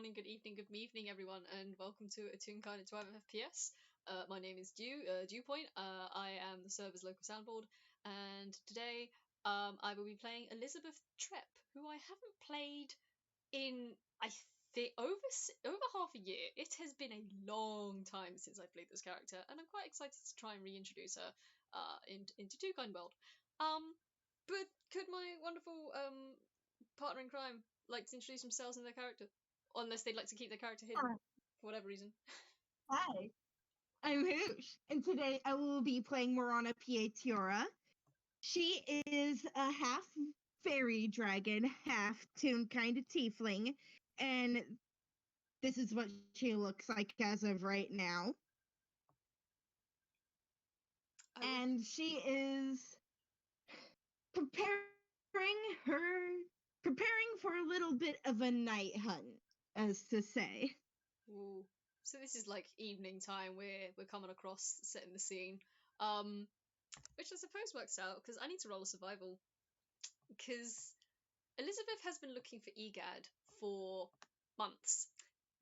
morning, good evening, good evening, everyone, and welcome to a Toonkind at 12 FPS. My name is Dewpoint. I am the server's local soundboard, and today I will be playing Elisabeth Trepp, who I haven't played in, I think, over half a year. It has been a long time since I played this character, and I'm quite excited to try and reintroduce her into Toonkind world. But could my wonderful partner in crime like to introduce themselves and their character? Unless they'd like to keep their character hidden Hi, for whatever reason. Hi, I'm Hoosh, and today I will be playing Morana Pietiora. She is a half fairy dragon, half Toonkind of tiefling, and this is what she looks like as of right now. And she is preparing her, preparing for a little bit of a night hunt, as to say. Ooh. So this is like evening time. We're coming across, setting the scene. Which I suppose works out because I need to roll a survival. Because Elisabeth has been looking for EGAD for months.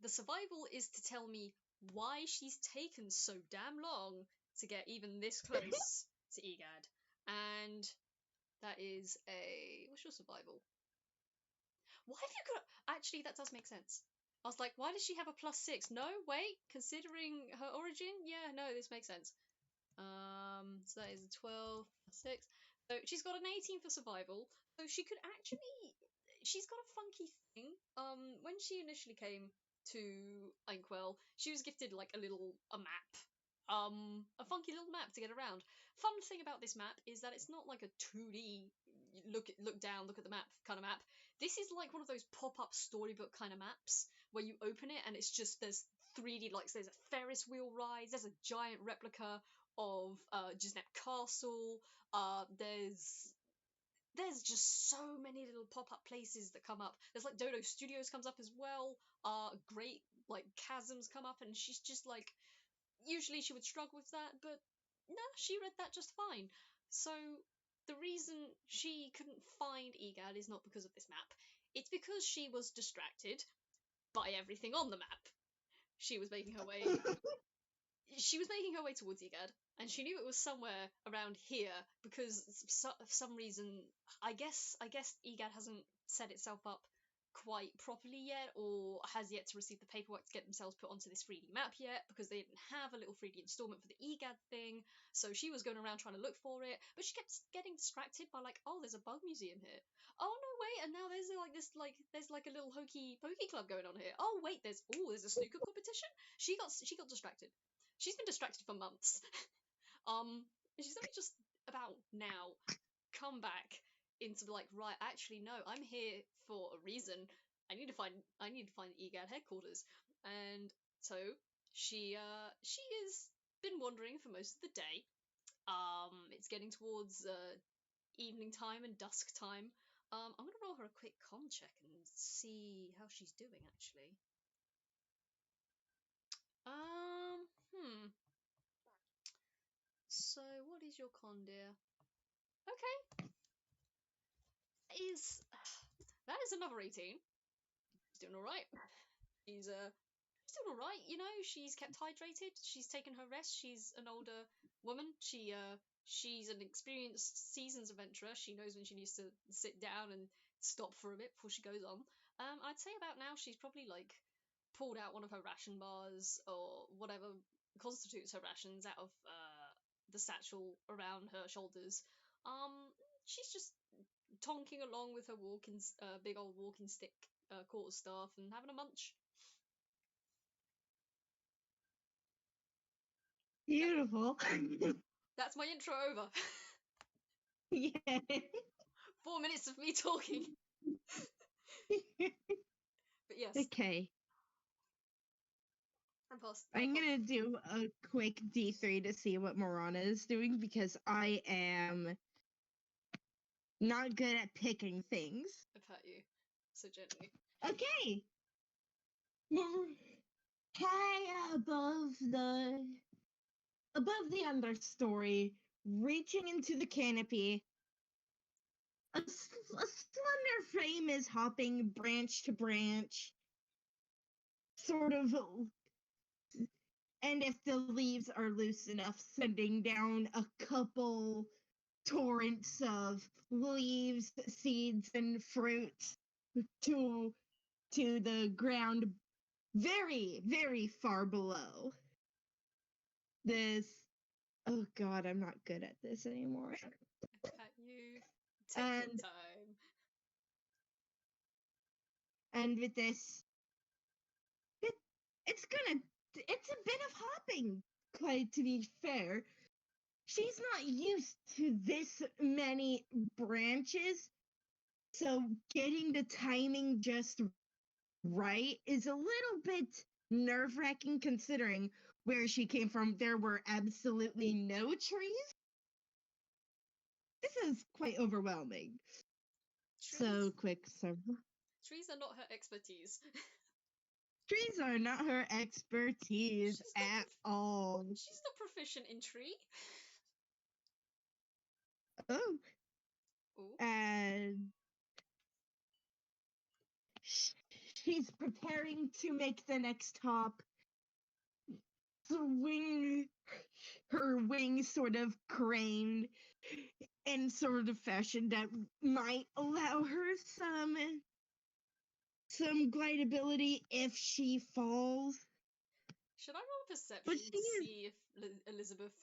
The survival is to tell me why she's taken so damn long to get even this close to EGAD. And that is a... What's your survival? Why have you got... Actually, that does make sense. I was like, why does she have a +6? No, wait, considering her origin? Yeah, no, this makes sense. So that is a 12 +6. So she's got an 18 for survival. So she could actually... She's got a funky thing. When she initially came to Inkwell, she was gifted like a map. A funky little map to get around. Fun thing about this map is that it's not like a 2D look down, look at the map kind of map. This is like one of those pop-up storybook kind of maps where you open it and it's just there's 3D, like there's a Ferris wheel ride, there's a giant replica of Gisnep Castle. There's just so many little pop-up places that come up. There's like Dodo Studios comes up as well. Great like chasms come up, and she's just like, usually she would struggle with that, but nah, she read that just fine. So the reason she couldn't find EGAD is not because of this map. It's because she was distracted by everything on the map. She was making her way towards EGAD, and she knew it was somewhere around here because for some reason, I guess EGAD hasn't set itself up quite properly yet, or has yet to receive the paperwork to get themselves put onto this 3D map yet, because they didn't have a little 3D installment for the EGAD thing. So she was going around trying to look for it, but she kept getting distracted by like, oh, there's a bug museum here. Oh no, wait, and now there's like a little hokey pokey club going on here. Oh wait, there's a snooker competition. She got distracted. She's been distracted for months. She's only just about now come back into like, right, actually no, I'm here for a reason. I need to find the EGAD headquarters. And so she has been wandering for most of the day. It's getting towards evening time and dusk time. I'm gonna roll her a quick con check and see how she's doing actually. So what is your con, dear? Okay, is that is another 18. She's doing all right. She's doing all right. You know, she's kept hydrated. She's taken her rest. She's an older woman. She's an experienced seasons adventurer. She knows when she needs to sit down and stop for a bit before she goes on. I'd say about now she's probably like pulled out one of her ration bars or whatever constitutes her rations out of the satchel around her shoulders. She's just tonking along with her big old walking stick quarterstaff and having a munch. Beautiful. That's my intro over. Yeah. 4 minutes of me talking. But yes. Okay. I'm gonna do a quick D3 to see what Morana is doing because I am not good at picking things. I've hurt you so gently. Okay. High above the understory, reaching into the canopy, a slender frame is hopping branch to branch, sort of, and if the leaves are loose enough, sending down a couple torrents of leaves, seeds, and fruit to the ground very, very far below. This, oh god, I'm not good at this anymore. At you. Take your time. And with this, it's a bit of hopping, quite to be fair. She's not used to this many branches, so getting the timing just right is a little bit nerve-wracking considering where she came from. There were absolutely no trees. This is quite overwhelming. So quick, trees are not her expertise. Trees are not her expertise at all. She's not proficient in tree. Oh. Ooh. And she's preparing to make the next hop. Swing her wings sort of craned in sort of fashion that might allow her some glideability if she falls. Should I roll perception to see if Elisabeth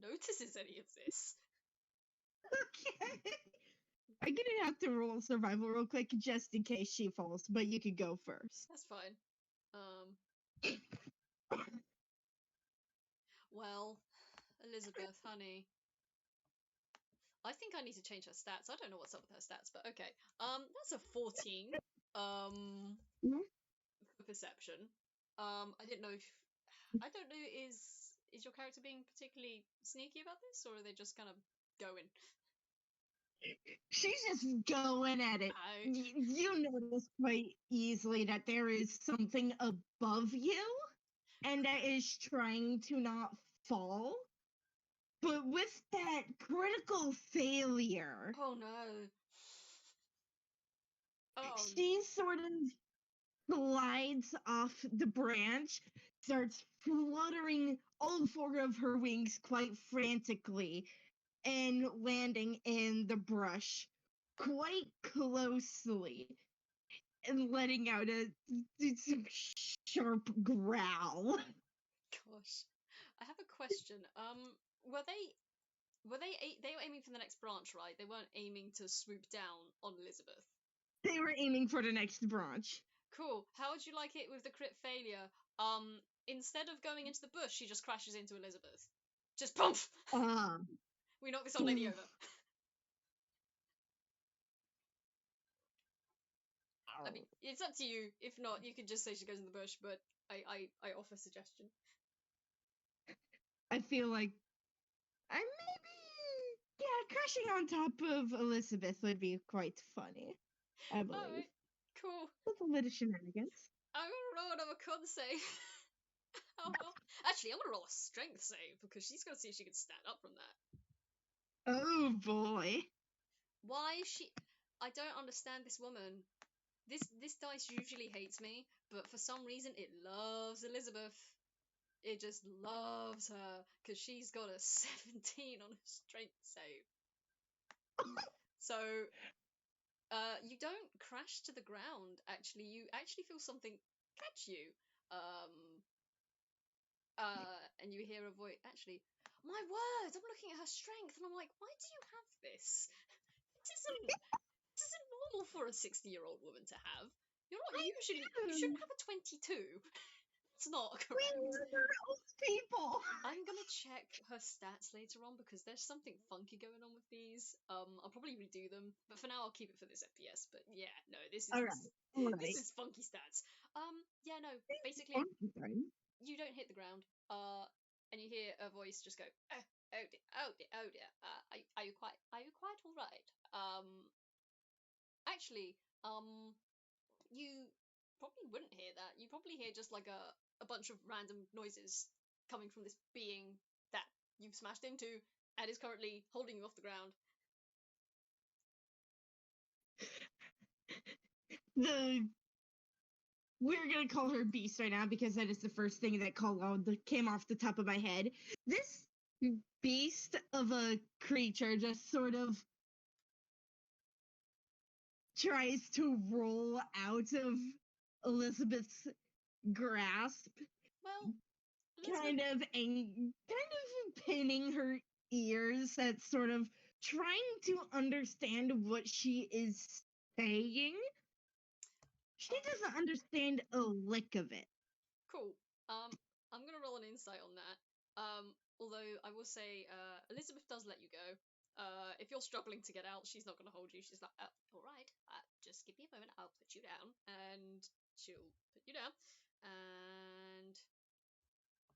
notices any of this? Okay. I'm gonna have to roll survival real quick just in case she falls, but you could go first. That's fine. Well, Elisabeth, honey, I think I need to change her stats. I don't know what's up with her stats, but okay. That's a 14. For perception. I didn't know if I don't know is your character being particularly sneaky about this, or are they just kind of going? She's just going at it. You notice quite easily that there is something above you, and that is trying to not fall. But with that critical failure, oh no! Oh, she sort of glides off the branch, starts fluttering all four of her wings quite frantically, and landing in the brush quite closely, and letting out a sharp growl. Gosh, I have a question. Were they were aiming for the next branch, right? They weren't aiming to swoop down on Elisabeth. They were aiming for the next branch. Cool. How would you like it with the crit failure? Instead of going into the bush, she just crashes into Elisabeth. Just poof! We knock this old lady over. I mean, it's up to you. If not, you could just say she goes in the bush, but I offer suggestion. I feel like crashing on top of Elisabeth would be quite funny. I believe. Alright, cool. With a little shenanigans. I'm gonna roll another con save. Actually, I'm gonna roll a strength save because she's gonna see if she can stand up from that. Oh boy. Why is she? I don't understand this woman. This dice usually hates me, but for some reason it loves Elisabeth. It just loves her because she's got a 17 on a strength save. So, you don't crash to the ground. Actually, you actually feel something catch you. And you hear a voice. Actually, my word! I'm looking at her strength, and I'm like, why do you have this? This isn't normal for a 60-year-old woman to have. You're not usually. You shouldn't have a 22. It's not correct. We are old people. I'm gonna check her stats later on because there's something funky going on with these. I'll probably redo them, but for now I'll keep it for this FPS. But yeah, no, this is funky stats. Yeah, no, basically you don't hit the ground. And you hear a voice just go, oh dear. Are you quite all right? Actually, you probably wouldn't hear that. You probably hear just like a bunch of random noises coming from this being that you've smashed into and is currently holding you off the ground. we're gonna call her Beast right now because that is the first thing that came off the top of my head. This beast of a creature just sort of tries to roll out of Elisabeth's grasp, Well, Elizabeth. kind of pinning her ears, at sort of trying to understand what she is saying. She Um, doesn't understand a lick of it. cool. I'm gonna roll an insight on that. Although I will say, Elizabeth does let you go. If you're struggling to get out, she's not gonna hold you. She's like, all right, just give me a moment. I'll put you down, and she'll put you down. And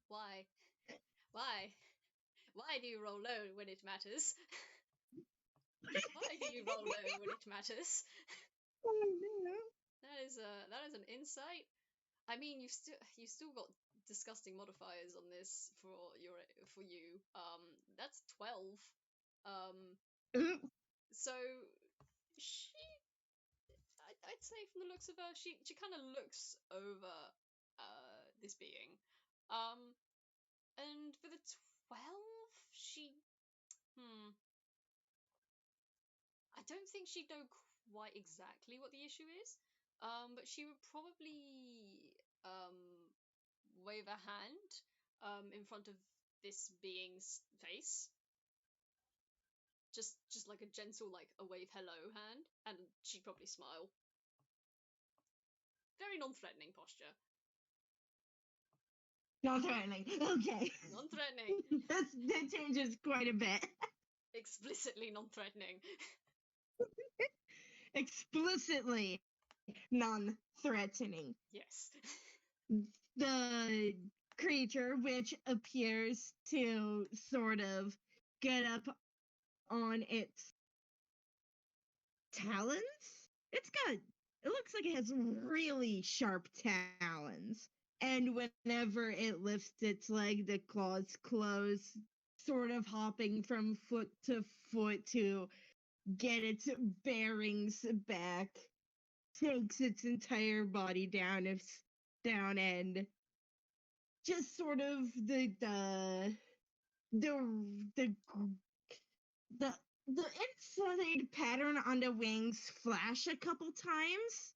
why, why, why do you roll low when it matters? Why do you roll low when it matters? That is an insight. I mean, you still got disgusting modifiers on this for you. That's 12. Um, so she, I'd say from the looks of her, she kind of looks over this being. Um, and for the 12, I don't think she'd know quite exactly what the issue is. But she would probably wave a hand in front of this being's face, just like a gentle, like a wave hello hand, and she'd probably smile. Very non-threatening posture. Non-threatening. Okay. Non-threatening. That changes quite a bit. Explicitly non-threatening. Explicitly non-threatening. Yes. The creature, which appears to sort of get up on its talons. It looks like it has really sharp talons. And whenever it lifts its leg, the claws close, sort of hopping from foot to foot to get its bearings back. Takes its entire body down, and just sort of the the the the inside pattern on the wings flash a couple times.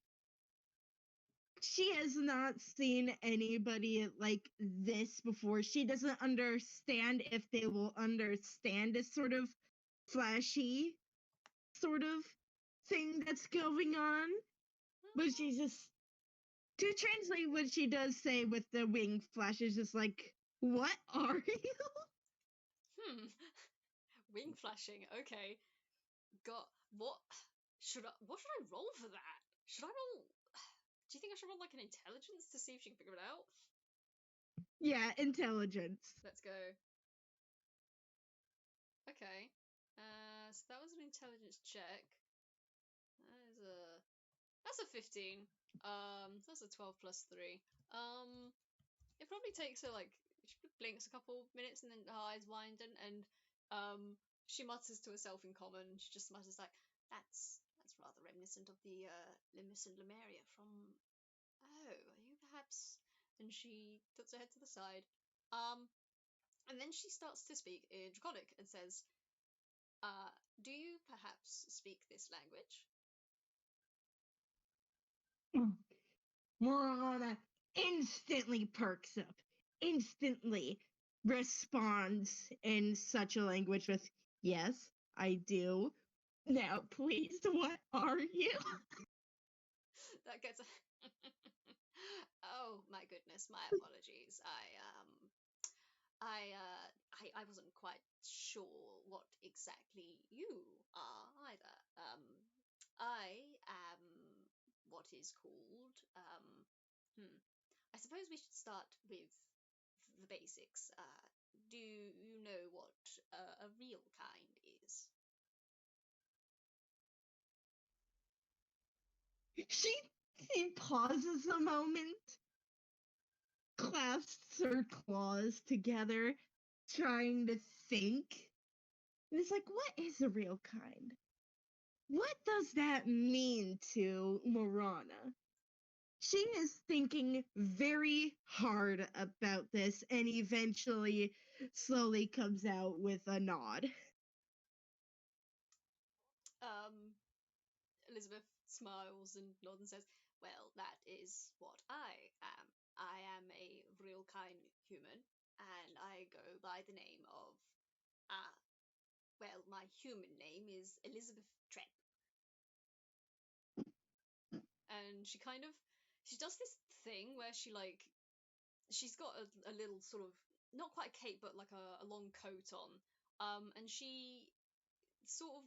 She has not seen anybody like this before. She doesn't understand if they will understand this sort of flashy sort of thing that's going on. But she's just, to translate what she does say with the wing flashes, just like, what are you? Hmm. Wing flashing. Okay. Got what? What should I roll for that? Should I roll? Do you think I should roll like an intelligence to see if she can figure it out? Yeah, intelligence. Let's go. Okay. So that was an intelligence check. That's a 15. So that's a 12 plus 3. It probably takes her like she blinks a couple minutes and then her eyes widen and she mutters to herself in common. She just mutters like, "That's rather reminiscent of the Limus and Lemuria from. Oh, are you perhaps?" And she tilts her head to the side. And then she starts to speak in Draconic and says, "Do you perhaps speak this language?" Morana instantly perks up, instantly responds in such a language with, yes, I do. Now, please, what are you? That gets. Oh my goodness, my apologies. I wasn't quite sure what exactly you are either. I am what is called. I suppose we should start with the basics. Do you know what a real kind is? She, she pauses a moment, clasps her claws together, trying to think. And it's like, what is a real kind? What does that mean to Morana? She is thinking very hard about this and eventually slowly comes out with a nod. Elisabeth smiles and nods and says, "Well, that is what I am. I am a real kind human, and I go by the name of, well, my human name is Elisabeth Trepp." And she does this thing where she's got a little sort of, not quite a cape, but like a long coat on. And she sort of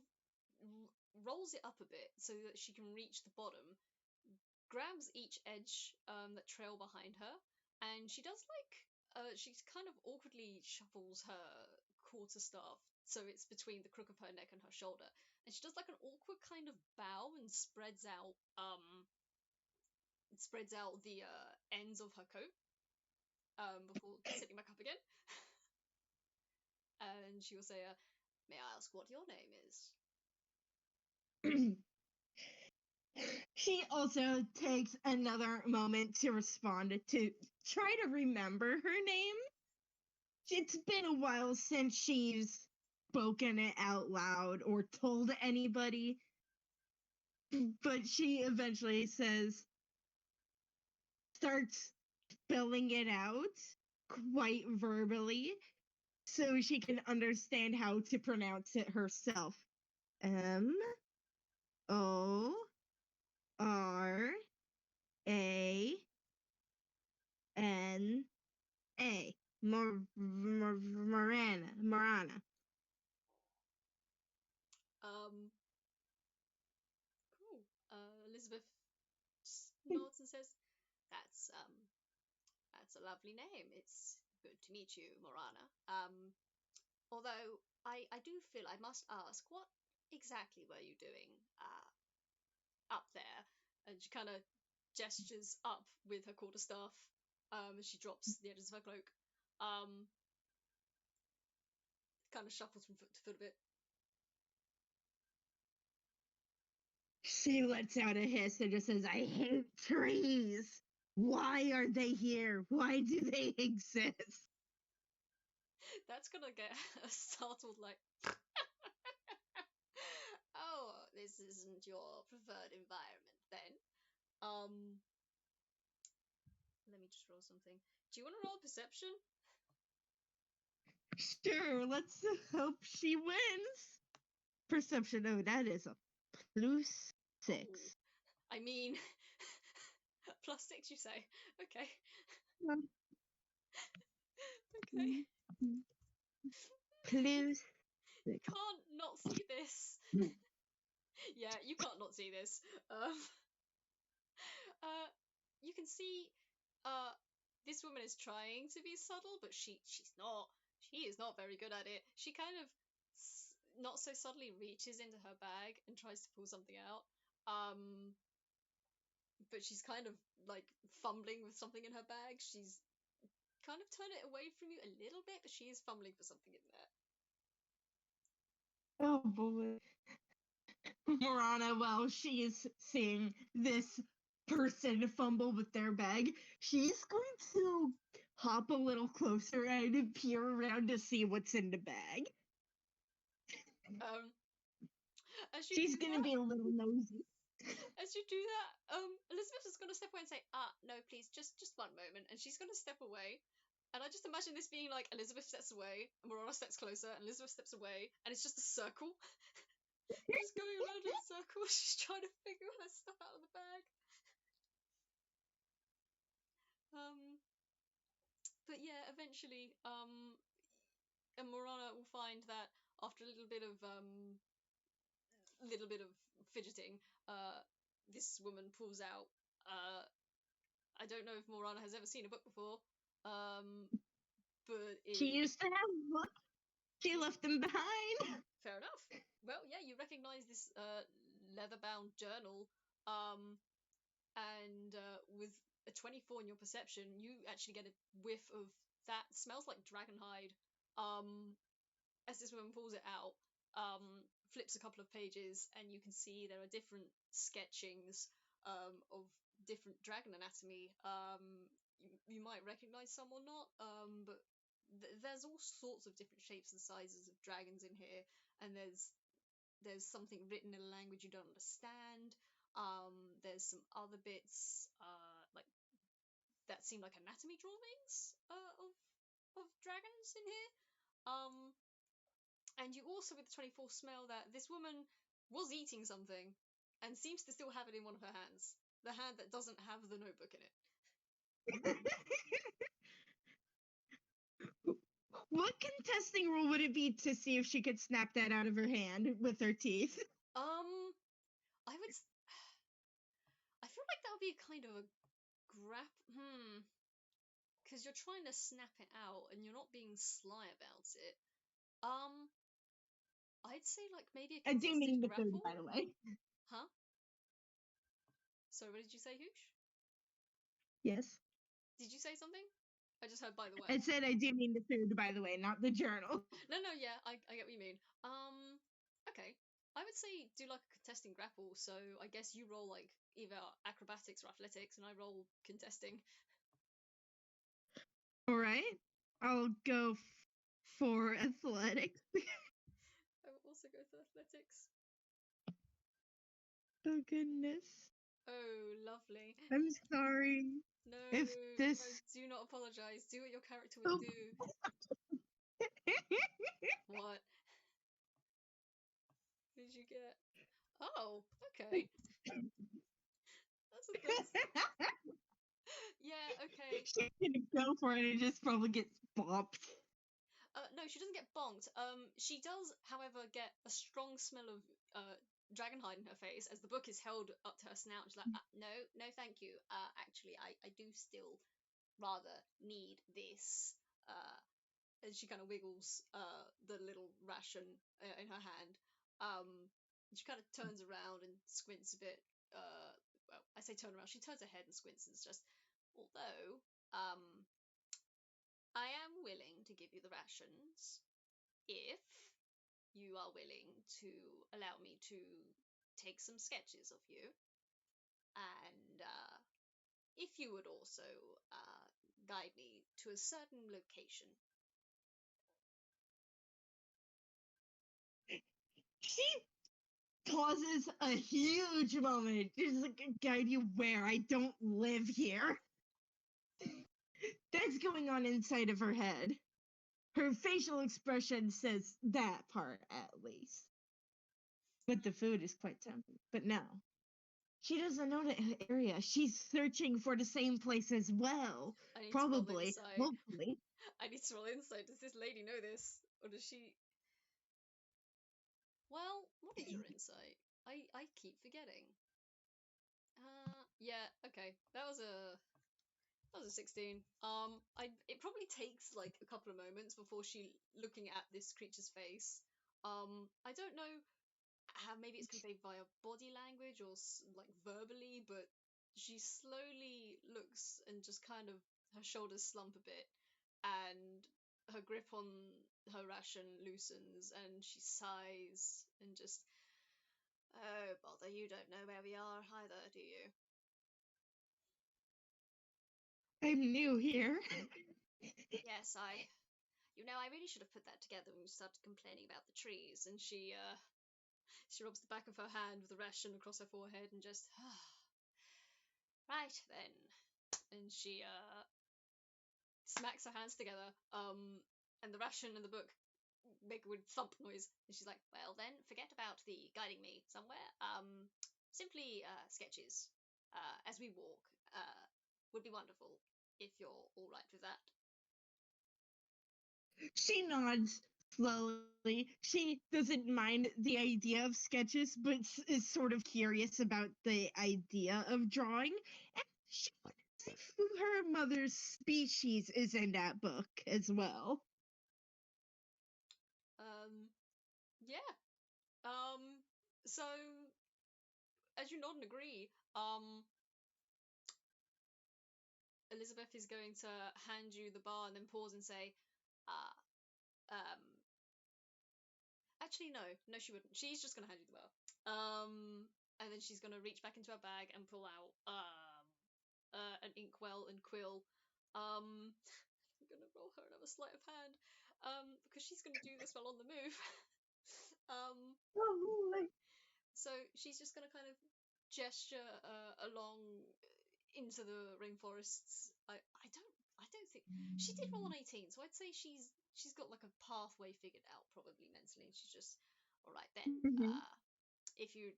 rolls it up a bit so that she can reach the bottom, grabs each edge that trail behind her, and she does she kind of awkwardly shuffles her quarterstaff so it's between the crook of her neck and her shoulder, and she does like an awkward kind of bow and spreads out the ends of her coat before sitting back up again. And she will say, "May I ask what your name is?" She also takes another moment to respond to try to remember her name. It's been a while since she's spoken it out loud or told anybody, but she eventually starts spelling it out quite verbally so she can understand how to pronounce it herself. Morana. Morana. Cool. Elisabeth just nods and says, That's a lovely name. It's good to meet you, Morana. Although I do feel I must ask, what exactly were you doing up there?" And she kind of gestures up with her quarterstaff as she drops the edges of her cloak. Kind of shuffles from foot to foot a bit. She lets out a hiss and just says, "I hate trees. Why are they here? Why do they exist?" That's gonna get a startled like, "Oh, this isn't your preferred environment then." Let me just roll something. Do you want to roll perception? Sure, let's hope she wins. Perception, oh, that is a +6. Ooh. I mean, +6, you say? Okay. Okay. +6. Can't not see this. Yeah, you can't not see this. You can see, this woman is trying to be subtle, but she's not. She is not very good at it. She kind of not so subtly reaches into her bag and tries to pull something out. But she's kind of like fumbling with something in her bag. She's kind of turned it away from you a little bit, but she is fumbling for something in there. Oh boy. Morana, while she is seeing this person fumble with their bag, she's going to hop a little closer and peer around to see what's in the bag. As you She's do gonna that, be a little nosy. as you do that, Elizabeth is gonna step away and say, no, please, just one moment. And she's gonna step away. And I just imagine this being like Elizabeth steps away, and Morana steps closer, and Elizabeth steps away, and it's just a circle. They're just going around in a circle. She's trying to figure her stuff out of the bag. But yeah, eventually, and Morana will find that after a little bit of fidgeting, this woman pulls out. I don't know if Morana has ever seen a book before, but She used to have books. She left them behind. Fair enough. Well, yeah, you recognise this leather-bound journal, and with a 24 in your perception, you actually get a whiff of that. Smells like dragonhide. As this woman pulls it out, flips a couple of pages, and you can see there are different sketchings of different dragon anatomy. You might recognize some or not, but there's all sorts of different shapes and sizes of dragons in here, and there's something written in a language you don't understand. There's some other bits like that seem like anatomy drawings of dragons in here. And you also, with the 24th, smell that this woman was eating something and seems to still have it in one of her hands. The hand that doesn't have the notebook in it. What contesting rule would it be to see if she could snap that out of her hand with her teeth? I would. I feel like that would be a kind of a because you're trying to snap it out and you're not being sly about it. I'd say like maybe a I do mean contested the food, grapple. by the way. Huh? Sorry, what did you say, Hoosh? Yes. Did you say something? I just heard by the way. I said I do mean the food, by the way, not the journal. No, yeah, I get what you mean. Okay. I would say do like a contesting grapple, so I guess you roll like either acrobatics or athletics, and I roll contesting. Alright. I'll go for athletics. I will also go for athletics. Oh, goodness. Oh, lovely. I'm sorry. No, If this. no, do not apologize. Do what your character would do. What? What did you get? Oh, okay. That's a Yeah, okay. She's gonna go for it and just probably gets bopped. No, she doesn't get bonked. She does, however, get a strong smell of dragonhide in her face as the book is held up to her snout. She's like, no, thank you. Actually, I do still rather need this. And she kind of wiggles the little ration in her hand. She kind of turns around and squints a bit. Well, I say turn around. She turns her head and squints and is just, although, I am willing to give you the rations if you are willing to allow me to take some sketches of you, and if you would also guide me to a certain location. She pauses a huge moment. She's like, guide you where? I don't live here. That's going on inside of her head. Her facial expression says that part, at least. But the food is quite tempting. But no. She doesn't know the area. She's searching for the same place as well. I need Probably. to roll insight. Hopefully. I need to roll insight. Does this lady know this? Or does she... Well, what is your insight? I keep forgetting. Yeah, okay. That was a 16. It probably takes like a couple of moments before she looking at this creature's face. I don't know how maybe it's conveyed via body language or like verbally, but she slowly looks and just kind of her shoulders slump a bit, and her grip on her ration loosens, and she sighs and just, oh bother, you don't know where we are either, do you? I'm new here. Yes, I really should have put that together when you started complaining about the trees. And she rubs the back of her hand with the ration across her forehead and just, right then. And she smacks her hands together. And the ration and the book make a weird thump noise. And she's like, well then, forget about the guiding me somewhere. Simply sketches as we walk would be wonderful if you're all right with that. She nods slowly. She doesn't mind the idea of sketches, but is sort of curious about the idea of drawing. And she wonders if her mother's species is in that book as well. Yeah. So as you nod and agree, Elisabeth is going to hand you the bar and then pause and say, actually, no, she wouldn't. She's just going to hand you the bar. And then she's going to reach back into her bag and pull out an inkwell and quill. I'm gonna roll her another sleight of hand, because she's gonna do this while on the move. Oh, So she's just gonna kind of gesture along into the rainforests. I don't think she did roll an 18, so I'd say she's got like a pathway figured out probably mentally, and she's just all right then. mm-hmm. If you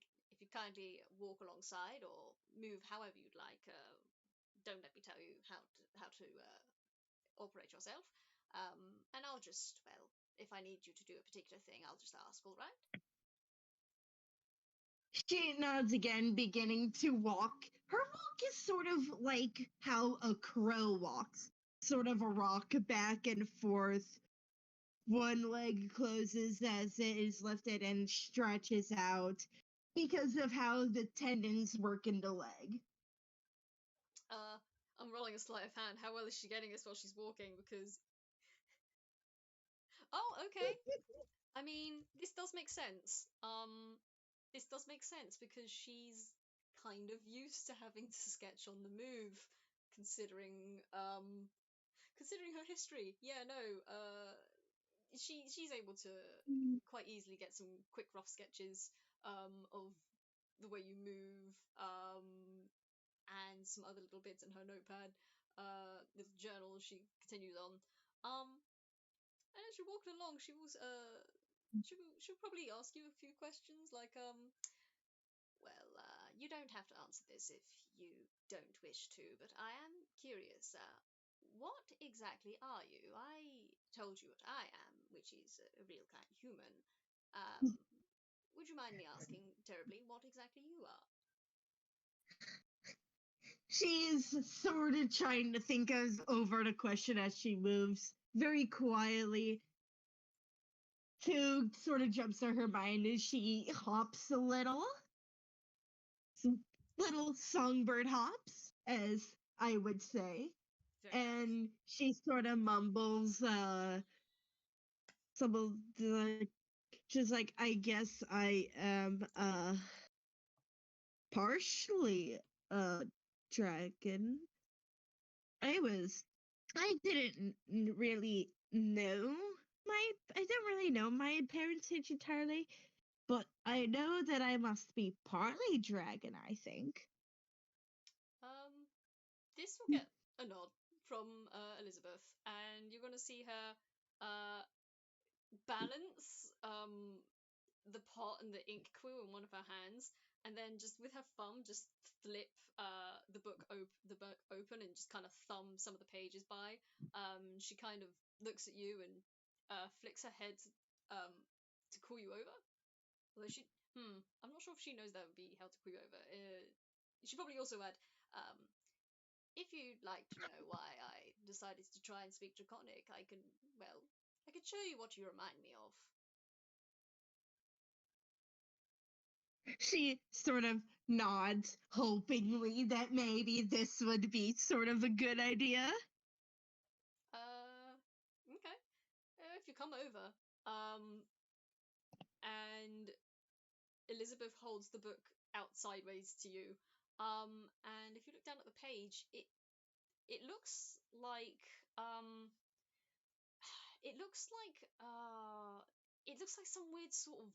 kindly walk alongside or move however you'd like, don't let me tell you how to operate yourself. And I'll just, well, if I need you to do a particular thing, I'll just ask. All right? She nods again, beginning to walk. Her walk is sort of like how a crow walks, sort of a rock back and forth. One leg closes as it is lifted and stretches out because of how the tendons work in the leg. I'm rolling a sleight of hand. How well is she getting this while she's walking? Because okay. I mean, this does make sense. This does make sense because she's kind of used to having to sketch on the move, considering considering her history. Yeah, no. She's able to quite easily get some quick rough sketches of the way you move, and some other little bits in her notepad, little journal. She continues on, and as you're walking along, she'll probably ask you a few questions like, well, you don't have to answer this if you don't wish to, but I am curious. What exactly are you? I told you what I am, which is a real kind of human. Would you mind me asking terribly what exactly you are? She's sort of trying to think over the question as she moves very quietly. Two sort of jumps to her mind as she hops a little. Some little songbird hops, as I would say. Very nice. And she sort of mumbles some of the just like, I guess I am partially a dragon. I didn't really know I don't really know my parentage entirely, but I know that I must be partly dragon, I think. This will get a nod from Elisabeth, and you're gonna see her balance the pot and the ink quill in one of her hands, and then just with her thumb just flip the book open and just kind of thumb some of the pages by. She kind of looks at you and flicks her head to call you over. Although I'm not sure if she knows that would be how to call you over. She probably also add, um, if you'd like to know why I decided to try and speak Draconic, I can show you what you remind me of. She sort of nods, hopingly that maybe this would be sort of a good idea. Okay. If you come over, and Elisabeth holds the book out sideways to you, and if you look down at the page, it looks like it looks like it looks like some weird sort of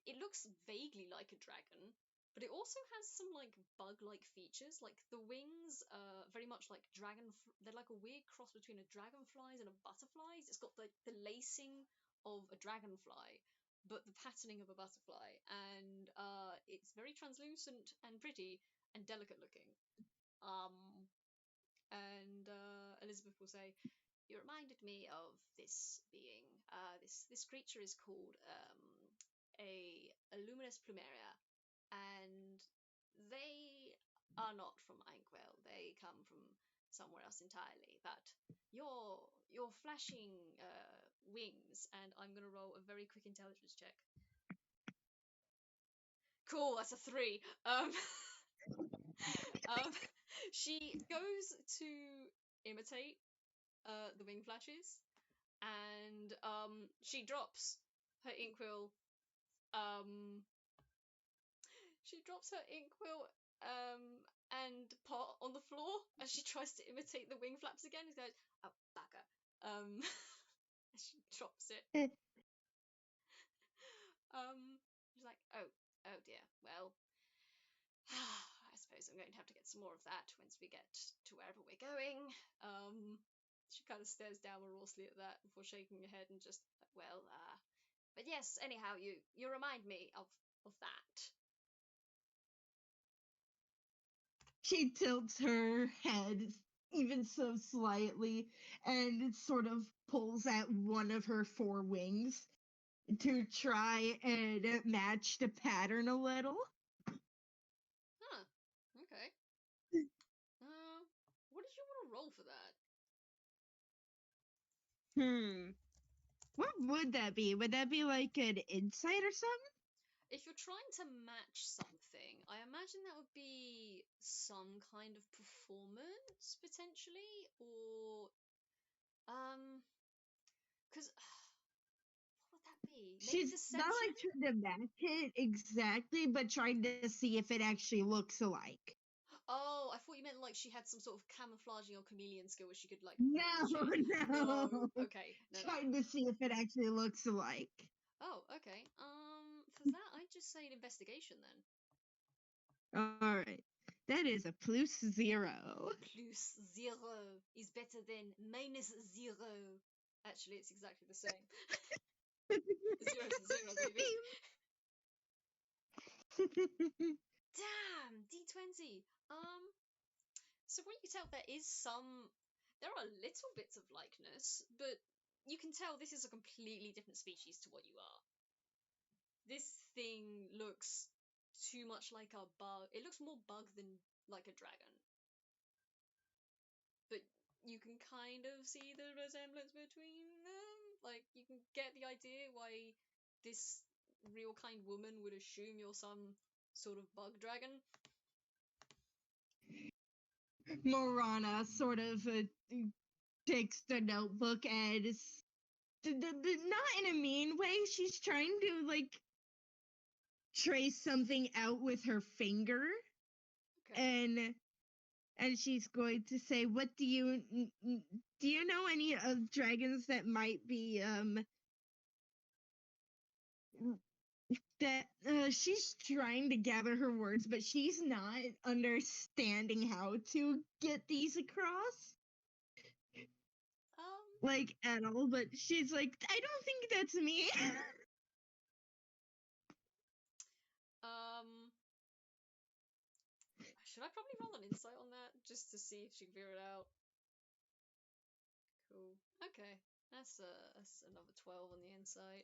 it looks vaguely like a dragon, but it also has some like bug-like features. Like the wings, very much like they're like a weird cross between a dragonfly's and a butterfly's. It's got the lacing of a dragonfly, but the patterning of a butterfly, and it's very translucent and pretty and delicate looking. And Elisabeth will say, "You reminded me of this being. This creature is called a luminous plumeria, and they are not from Inkwell. They come from somewhere else entirely. But your flashing wings, and I'm gonna roll a very quick intelligence check. Cool, that's a 3. Um, she goes to imitate the wing flashes, and she drops her inkwell. She drops her inkwell and pot on the floor, as she tries to imitate the wing flaps again. He goes, "Oh, bugger!" As she drops it. She's like, oh dear. Well, I suppose I'm going to have to get some more of that once we get to wherever we're going. She kind of stares down morosely at that before shaking her head and just, well, but yes. Anyhow, you remind me of that. She tilts her head even so slightly and sort of pulls at one of her four wings to try and match the pattern a little. Huh. Okay. What did you want to roll for that? What would that be? Would that be like an insight or something? If you're trying to match something, I imagine that would be some kind of performance, potentially, or because what would that be? Maybe She's not deception? like trying to match it exactly, but trying to see if it actually looks alike. Oh, I thought you meant like she had some sort of camouflaging or chameleon skill where she could like No, match it. no. Okay, no. Trying to see if it actually looks alike. Oh, okay. For that, I'd just say an investigation then. Alright. That is a +0. +0 is better than -0. Actually, it's exactly the same. 0 to 0, baby. Damn, D20. So what you can tell, there are little bits of likeness, but you can tell this is a completely different species to what you are. This thing looks too much like a bug. It looks more bug than like a dragon. But you can kind of see the resemblance between them. Like, you can get the idea why this real kind woman would assume you're some sort of bug dragon. Morana sort of takes the notebook and not in a mean way. She's trying to like trace something out with her finger, Okay. and she's going to say, "What do you know any of dragons that might be that she's trying to gather her words, but she's not understanding how to get these across like at all, but she's like, I don't think that's me. Should I probably roll an insight on that just to see if she can figure it out? Cool. Okay. That's another 12 on the insight.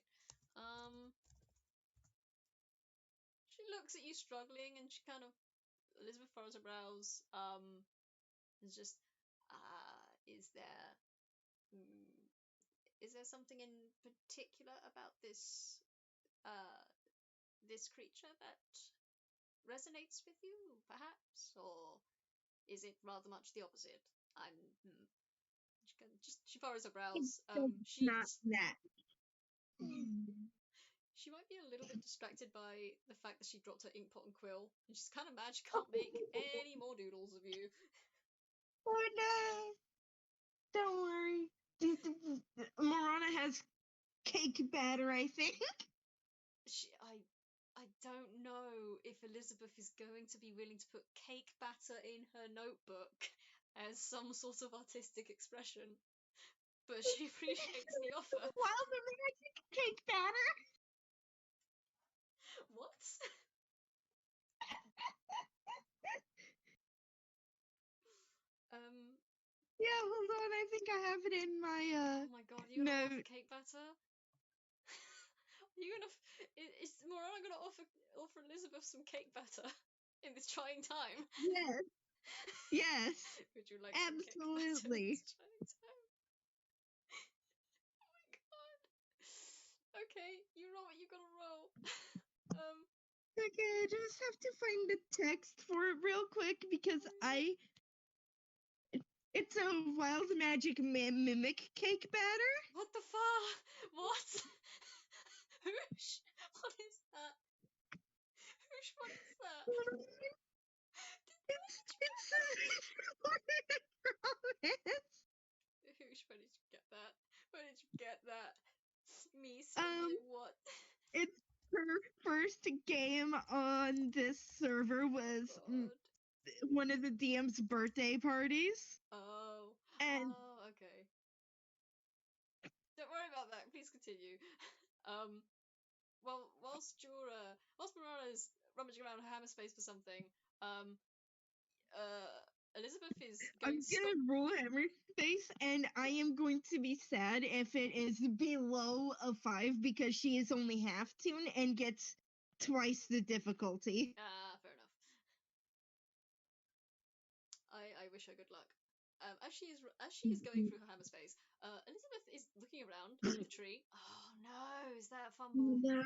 She looks at you struggling, and she kind of, Elizabeth furrows her brows. Is just, is there, is there something in particular about this, this creature that resonates with you, perhaps, or is it rather much the opposite? She furrows her brows. Not that. She might be a little bit distracted by the fact that she dropped her ink pot and quill, and she's kind of mad she can't make any more doodles of you. Oh no! Don't worry. Morana has cake batter, I think. I don't know if Elisabeth is going to be willing to put cake batter in her notebook as some sort of artistic expression, but she appreciates the offer. Wild magic cake batter. What? Yeah, hold on. I think I have it in my Oh my god, are you gonna roll for cake batter? Is Morana gonna offer Elisabeth some cake batter in this trying time? Yes. Yes. Would you like absolutely. some cake batter in this trying time? Oh my god. Okay, you roll what you gotta roll. Okay, I just have to find the text for it real quick because it's a wild magic mimic cake batter. What the fuck? What? Hoosh? What is that? Hoosh, what is that? What? It's her first game on this server was God. one of the DM's birthday parties. Oh. And Oh, okay. Don't worry about that. Please continue. Well, whilst Morana's rummaging around her hammer space for something, Elisabeth is I'm going to stop. gonna roll hammer space, and I am going to be sad if it is below a 5 because she is only half tune and gets twice the difficulty. Ah, fair enough. I wish her good luck. As she is going through her hammer space, Elisabeth is looking around in the tree. Oh no! Is that a fumble? No.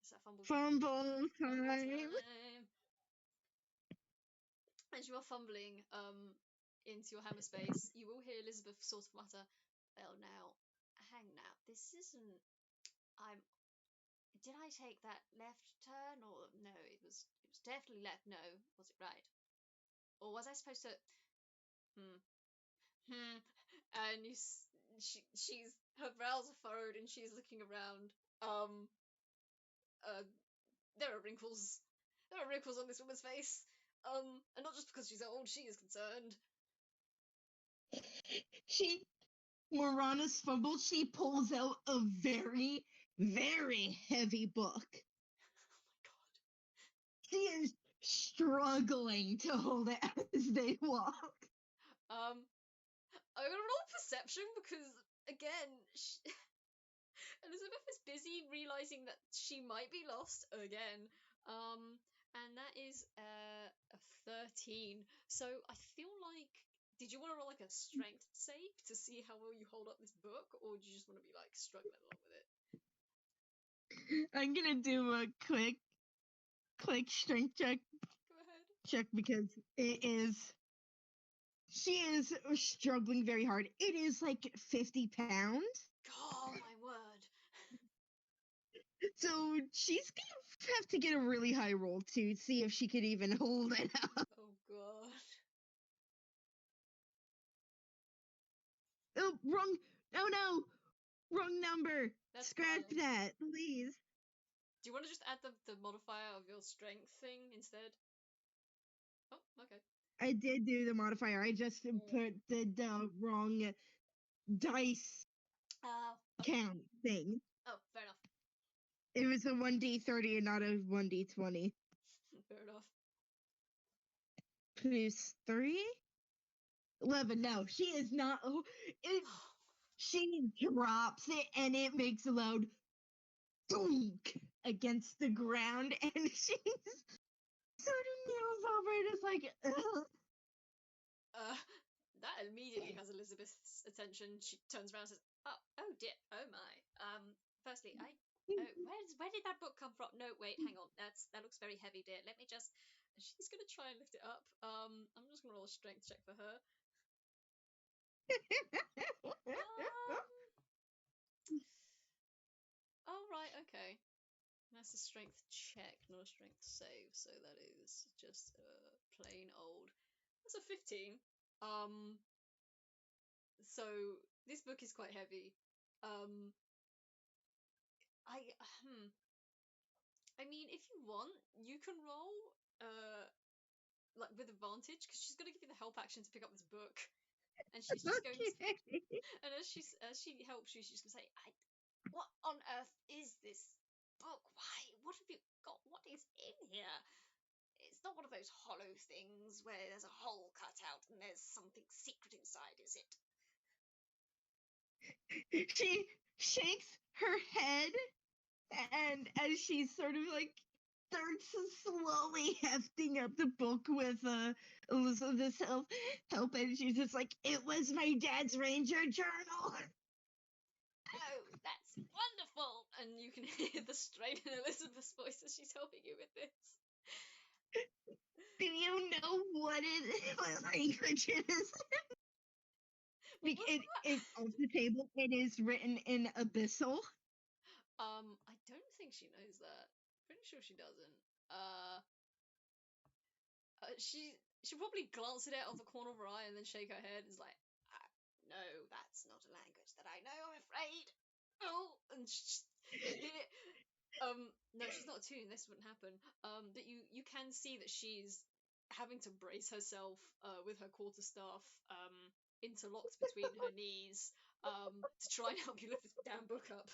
Is that fumble time? Fumble Fumble time. time! As you are fumbling into your hammer space, you will hear Elisabeth sort of mutter, "Well, now, hang now. This isn't. I'm. Did I take that left turn or no? It was definitely left. No, was it right? Or was I supposed to? Hmm. And she's her brows are furrowed and she's looking around. Uh, there are wrinkles. There are wrinkles on this woman's face. And not just because she's old. She is concerned. Morana's fumble, she pulls out a very, very heavy book. Oh She is struggling to hold it as they walk. my god. I'm gonna roll perception because again, Elisabeth is busy realizing that she might be lost again. And that is a 13. So I feel like, did you want to roll like a strength save to see how well you hold up this book, or do you just want to be like struggling along with it? I'm gonna do a quick strength check Go ahead. because it is. She is struggling very hard. It is like 50 pounds. Oh my word. So she's gonna have to get a really high roll to see if she could even hold it up. Oh god. Oh, wrong. Oh no, wrong number. That's Scratch fine. that, please. Do you want to just add the modifier of your strength thing instead? Oh, okay. I did do the modifier. I just put the wrong dice Okay. count thing. Oh, fair enough. It was a 1d30 and not a 1d20. Fair enough. Plus 3? 11. No, she is not. She drops it and it makes a loud thunk against the ground, and she's sort of kneels over it. It's like, ugh. That immediately has Elisabeth's attention. She turns around and says, "Oh dear, oh my. Firstly, where did that book come from? No, wait, hang on. That looks very heavy, dear. Let me just." She's gonna try and lift it up. I'm just gonna roll a strength check for her. Oh right, okay. That's a strength check, not a strength save. So that is just plain old. That's a 15. So this book is quite heavy. Um, I I mean, if you want, you can roll like with advantage because she's gonna give you the help action to pick up this book, and she's just going to. And as she helps you, she's gonna say, "What on earth is this book? Why? What have you got? What is in here? It's not one of those hollow things where there's a hole cut out and there's something secret inside, is it?" She shakes her head, and as she's sort of like starts slowly hefting up the book with Elizabeth's help, and she's just like, "It was my dad's ranger journal." Oh, that's wonderful! And you can hear the strain in Elisabeth's voice as she's helping you with this. Do you know what language it is? It's off the table. It is written in Abyssal. I don't think she knows that. Pretty sure she doesn't. She'll probably glance at it out of the corner of her eye and then shake her head. It's like, no, that's not a language that I know, I'm afraid. oh, and no, she's not a toon. This wouldn't happen. But you can see that she's having to brace herself with her quarterstaff interlocked between her knees to try and help you lift this damn book up.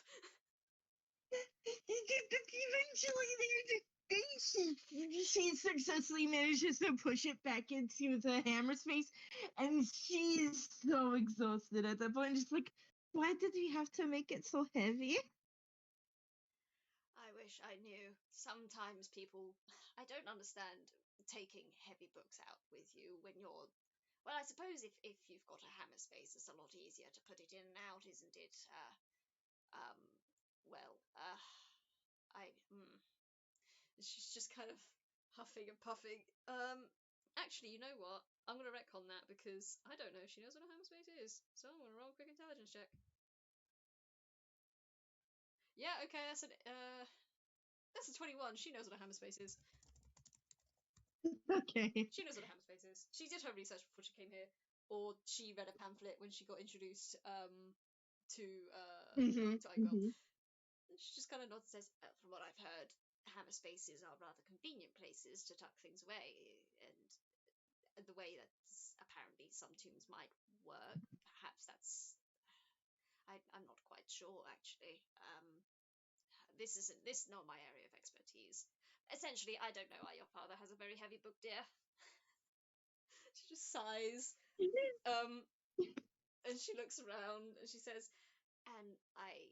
Eventually, she successfully manages to push it back into the hammer space, and she's so exhausted at that point. Just like, why did we have to make it so heavy? I wish I knew. Sometimes people, I don't understand taking heavy books out with you when you're. Well, I suppose if you've got a hammer space, it's a lot easier to put it in and out, isn't it? Um, well, she's just kind of huffing and puffing. Actually, you know what? I'm gonna retcon that because I don't know if she knows what a hammer space is. So I'm gonna roll a quick intelligence check. Yeah, okay, that's a 21. She knows what a hammer space is. Okay. She knows what a hammer space is. She did her research before she came here, or she read a pamphlet when she got introduced to Inkwell. She just kind of nods and says, "From what I've heard, hammer spaces are rather convenient places to tuck things away, and the way that apparently some tombs might work. Perhaps that's. I'm not quite sure actually. This is not my area of expertise. Essentially, I don't know why your father has a very heavy book, dear." She just sighs. And she looks around and she says, "And I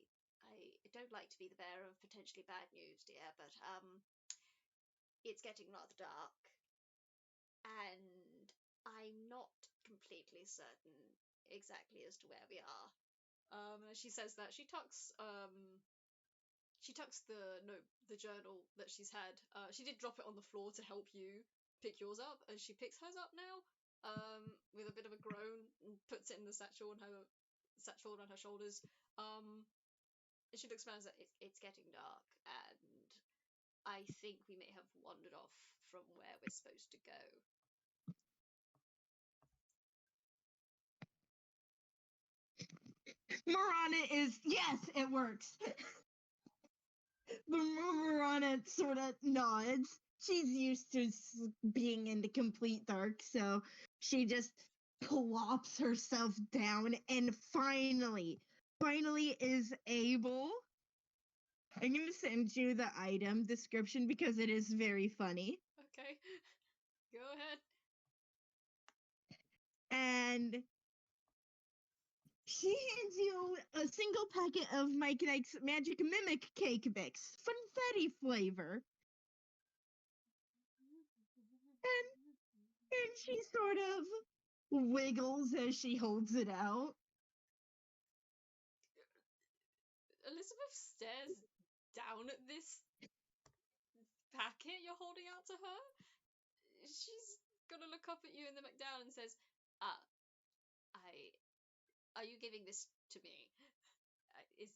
don't like to be the bearer of potentially bad news, dear, but it's getting rather dark, and I'm not completely certain exactly as to where we are." And she says that she tucks the journal that she's had. She did drop it on the floor to help you pick yours up, and she picks hers up now, with a bit of a groan, and puts it in the satchel on her shoulders. And she looks around and says, "It's getting dark, and I think we may have wandered off from where we're supposed to go." Morana is, yes, it works. But Morana sort of nods. She's used to being in the complete dark, so she just plops herself down and finally is able. I'm going to send you the item description because it is very funny. Okay, go ahead. And she hands you a single packet of Mike Knight's Magic Mimic Cake Mix, funfetti flavor. And she sort of wiggles as she holds it out. Elisabeth stares down at this packet you're holding out to her. She's gonna look up at you and then back down and says, Are you giving this to me? Is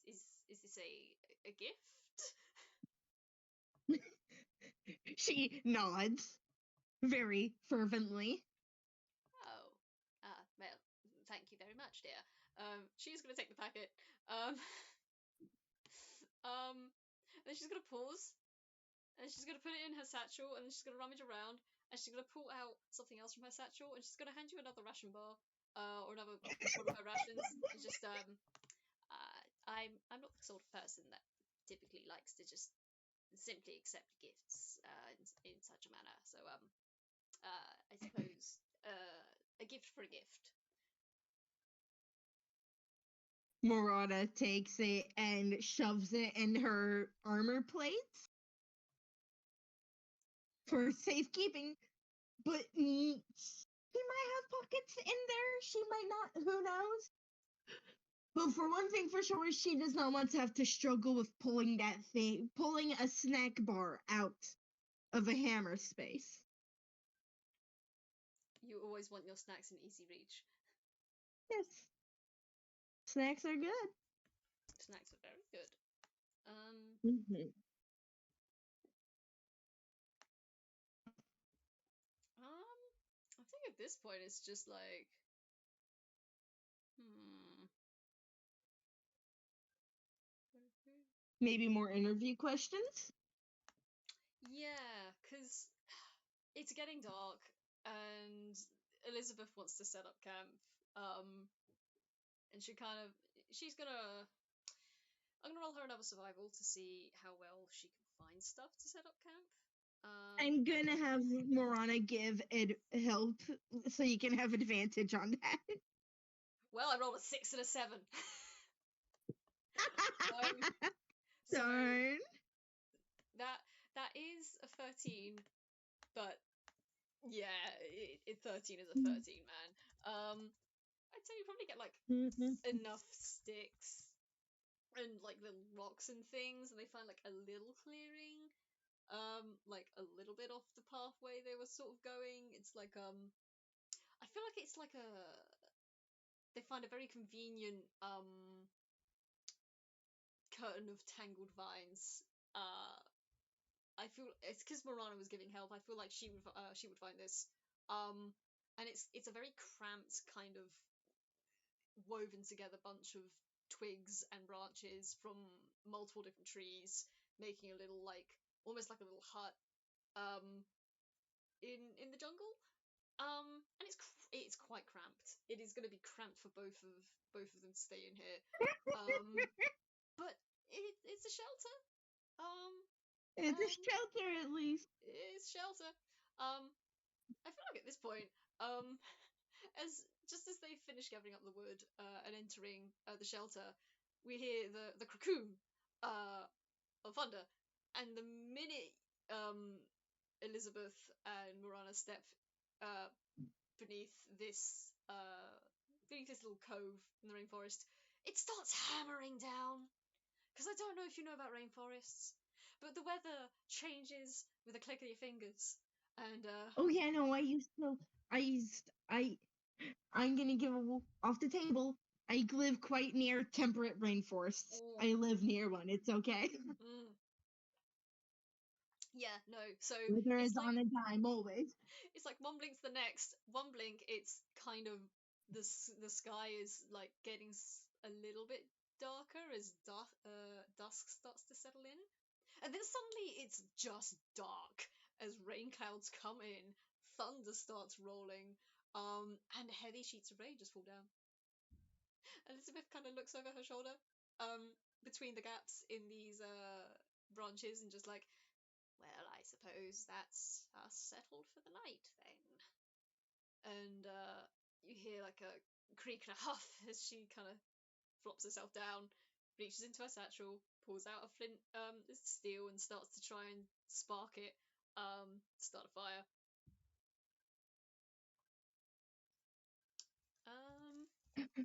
this a gift?" She nods very fervently. "Oh, well, thank you very much, dear." She's gonna take the packet. And then she's gonna pause, and she's gonna put it in her satchel, and then she's gonna rummage around, and she's gonna pull out something else from her satchel, and she's gonna hand you another ration bar, or another one of her rations. And just I'm not the sort of person that typically likes to just simply accept gifts in such a manner. So I suppose a gift for a gift. Morana takes it and shoves it in her armor plates for safekeeping. But she might have pockets in there. She might not. Who knows? But for one thing for sure, she does not want to have to struggle with pulling a snack bar out of a hammer space. You always want your snacks in easy reach. Yes. Snacks are good. Snacks are very good. I think at this point it's just like, maybe more interview questions. Yeah, because it's getting dark, and Elisabeth wants to set up camp. And she's gonna. I'm gonna roll her another survival to see how well she can find stuff to set up camp. I'm gonna have Morana give it help so you can have advantage on that. Well, I rolled a 6 and a 7. so Darn. that is a 13, but yeah, 13 is a 13, man. I'd say you probably get like enough sticks and like little rocks and things, and they find like a little clearing, like a little bit off the pathway they were sort of going. It's like I feel like it's like they find a very convenient curtain of tangled vines. I feel it's because Morana was giving help. I feel like she would find this. And it's a very cramped kind of woven together bunch of twigs and branches from multiple different trees, making a little like almost like a little hut in the jungle. And it's quite cramped. It is going to be cramped for both of them to stay in here. But it's a shelter. It's a shelter at least. It's shelter. I feel like at this point, as just as they finish gathering up the wood and entering the shelter, we hear the cocoon of thunder, and the minute Elisabeth and Morana step uh, beneath this little cove in the rainforest, it starts hammering down. Because I don't know if you know about rainforests, but the weather changes with a click of your fingers. And Oh yeah, no, I'm gonna give off the table. I live quite near temperate rainforests. I live near one. It's okay. Yeah, no. So Weather it's is like on a dime always. it's like one blink to the next. One blink, it's kind of the sky is like getting a little bit darker as dusk starts to settle in, and then suddenly it's just dark as rain clouds come in, thunder starts rolling, and heavy sheets of rain just fall down. Elisabeth kind of looks over her shoulder, between the gaps in these branches, and just like, well, I suppose that's us settled for the night then. And you hear like a creak and a huff as she kind of flops herself down, reaches into her satchel, pulls out a flint steel, and starts to try and spark it, start a fire. And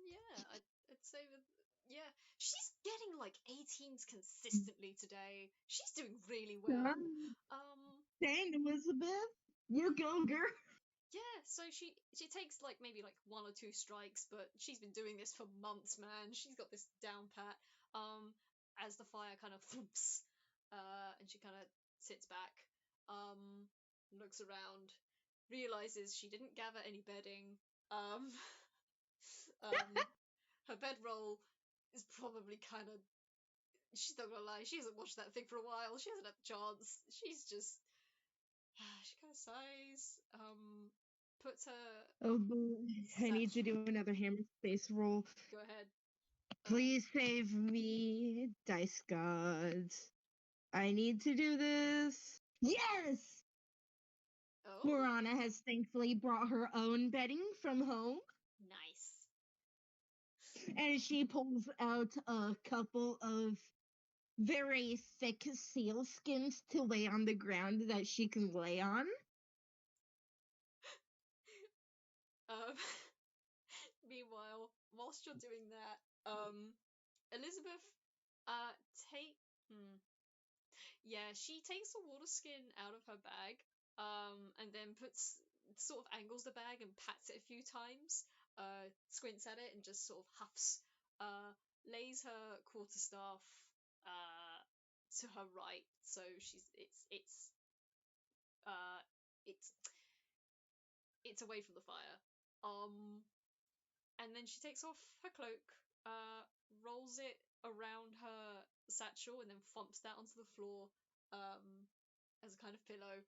yeah, I'd say that, yeah, she's getting like 18s consistently today. She's doing really well. Dang, Elisabeth, you go, girl. Yeah, so she takes like maybe like one or two strikes, but she's been doing this for months, man. She's got this down pat. As the fire kind of thumps, and she kind of sits back, looks around, realizes she didn't gather any bedding. Um, her bedroll is probably kind of. She's not gonna lie. She hasn't watched that thing for a while. She hasn't had the chance. She's just. She kind of sighs. Puts her Oh boy, I need to do another hammer space roll. Go ahead. Please save me, dice gods. I need to do this. Yes! Oh, Morana has thankfully brought her own bedding from home. nice. And she pulls out a couple of very thick seal skins to lay on the ground that she can lay on. Um, Meanwhile, whilst you're doing that, Elisabeth, uh, take, yeah, she takes a water skin out of her bag, and then sort of angles the bag and pats it a few times, squints at it and just sort of huffs, lays her quarterstaff, to her right, so uh, it's, it's away from the fire. And then she takes off her cloak, rolls it around her satchel and then thumps that onto the floor as a kind of pillow,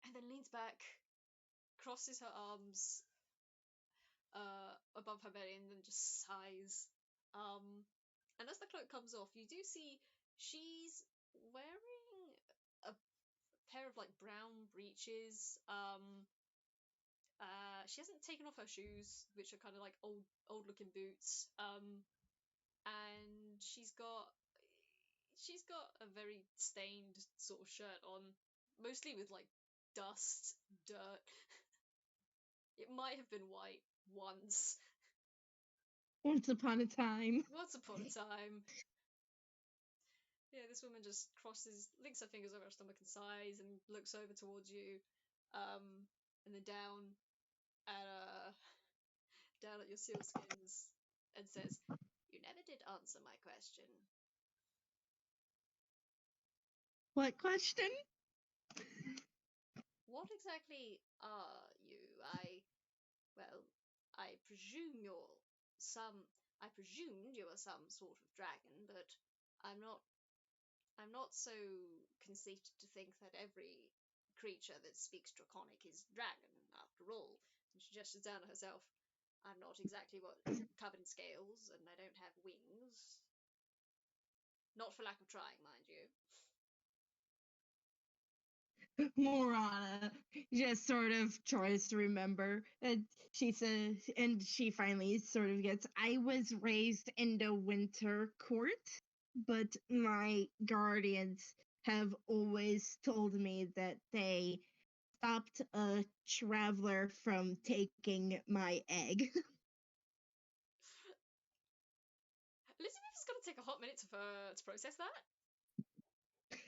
and then leans back, crosses her arms above her belly, and then just sighs. And as the cloak comes off, you do see she's wearing a pair of like brown breeches. She hasn't taken off her shoes, which are kind of like old looking boots. And she's got a very stained sort of shirt on, mostly with like dust, dirt. It might have been white once. Once upon a time. Once upon a time. Yeah, this woman just links her fingers over her stomach and sighs and looks over towards you, and then down at your sealskins and says, "You never did answer my question." What question? What exactly are you? I presume you're some. I presumed you were some sort of dragon, but I'm not. I'm not so conceited to think that every creature that speaks Draconic is dragon, after all. And she gestures down at herself. I'm not exactly covered in scales, and I don't have wings. Not for lack of trying, mind you. Morana just sort of tries to remember. And she says, and she finally sort of gets, I was raised in the winter court, but my guardians have always told me that they stopped a traveler from taking my egg. Elizabeth is going to take a hot minute to process that.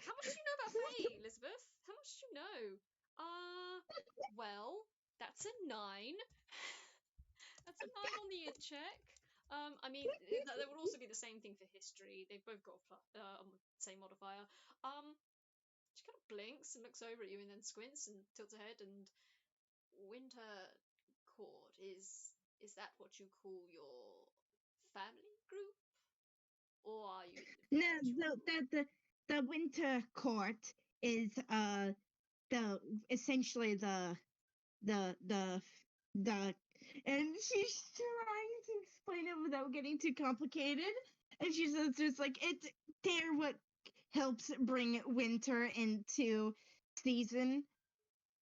How much do you know about Faye, Elizabeth? How much do you know? Well, that's a 9. That's a 9 on the id check. I mean, that would also be the same thing for history. They've both got same modifier. She kind of blinks and looks over at you, and then squints and tilts her head. And Winter Court, is that what you call your family group, or are you individual? No, the winter court is essentially the and she's trying to explain it without getting too complicated. And she says just like they're what helps bring winter into season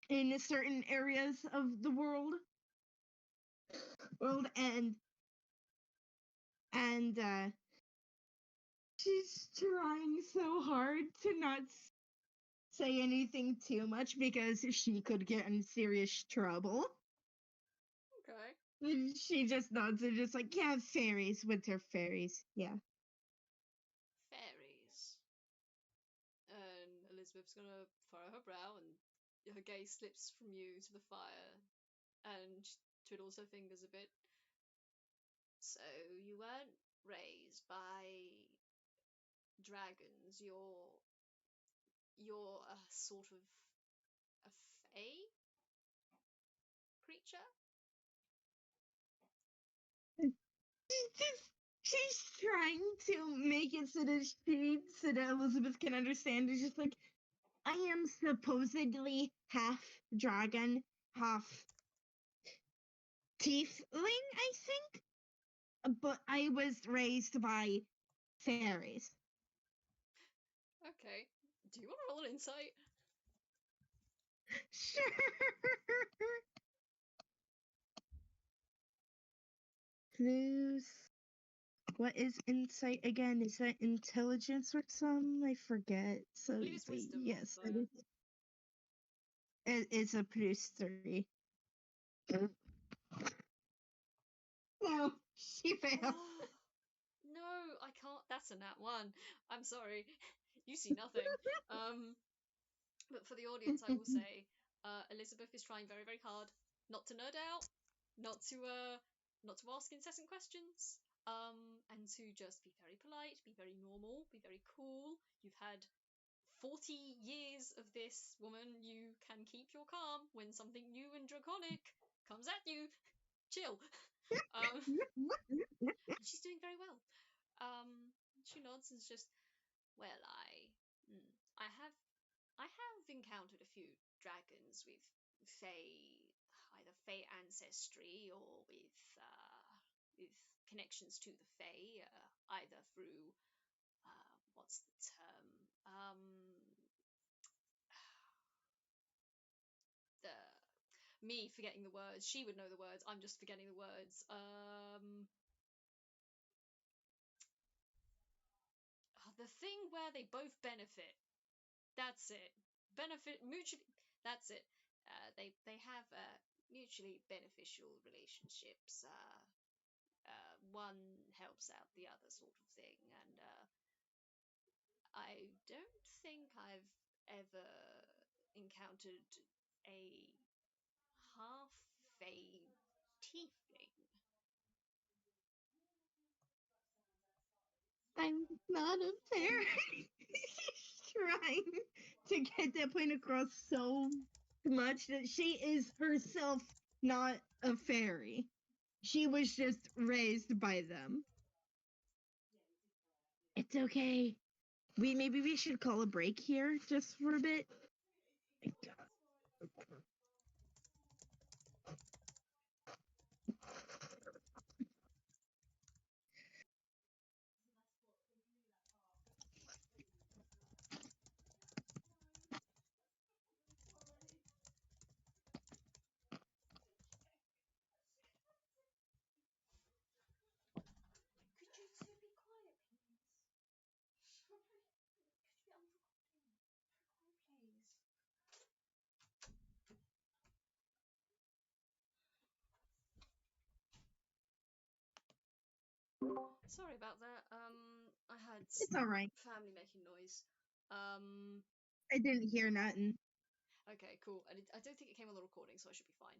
in certain areas of the world and she's trying so hard to not say anything too much because she could get in serious trouble. Okay. And she just nods and just like, yeah, fairies, winter fairies, yeah. Fairies. And Elizabeth's gonna furrow her brow, and her gaze slips from you to the fire, and she twiddles her fingers a bit. So you weren't raised by dragons. You're a sort of a fae creature. She's trying to make it so that Elizabeth can understand. It's just like, I am supposedly half dragon, half tiefling, I think. But I was raised by fairies. Okay. Do you want to roll an insight? Sure. Clues. What is insight again? Is that intelligence or something? I forget. So I believe it's wisdom yes, modifier. it's a +3. No, she failed. No, I can't. That's a nat 1. I'm sorry. You see nothing. But for the audience, I will say, Elizabeth is trying very, very hard not to nerd out, not to ask incessant questions, and to just be very polite, be very normal, be very cool. You've had 40 years of this, woman. You can keep your calm when something new and draconic comes at you. Chill. And she's doing very well. She nods and is just, well, I have encountered a few dragons with Fey, either Fey ancestry or with connections to the Fey, either through what's the term? The Me forgetting the words. She would know the words. I'm just forgetting the words. The thing where they both benefit. That's it. Benefit mutually. That's it. They have mutually beneficial relationships. One helps out the other, sort of thing. And I don't think I've ever encountered a half fey tiefling. I'm not a fairy. She's trying to get that point across so much that she is herself not a fairy. She was just raised by them. It's okay. Maybe we should call a break here just for a bit. Could you two be quiet, please? Could you be please? Sorry about that. I had It's all right. family making noise. I didn't hear nothing. Okay, cool. I don't think it came on the recording, so I should be fine.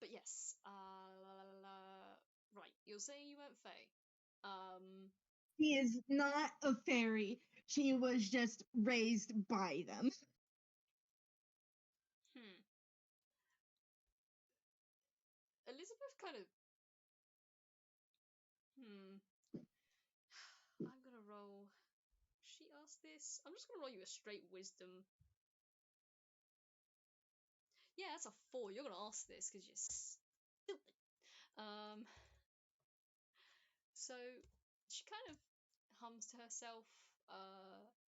But yes. Right. You're saying you weren't Fae. She is not a fairy. She was just raised by them. Hmm. Elizabeth kind of. Hmm. I'm gonna roll. She asked this. I'm just gonna roll you a straight wisdom. Yeah, that's a 4. You're gonna ask this because you're stupid. Um. So she kind of hums to herself,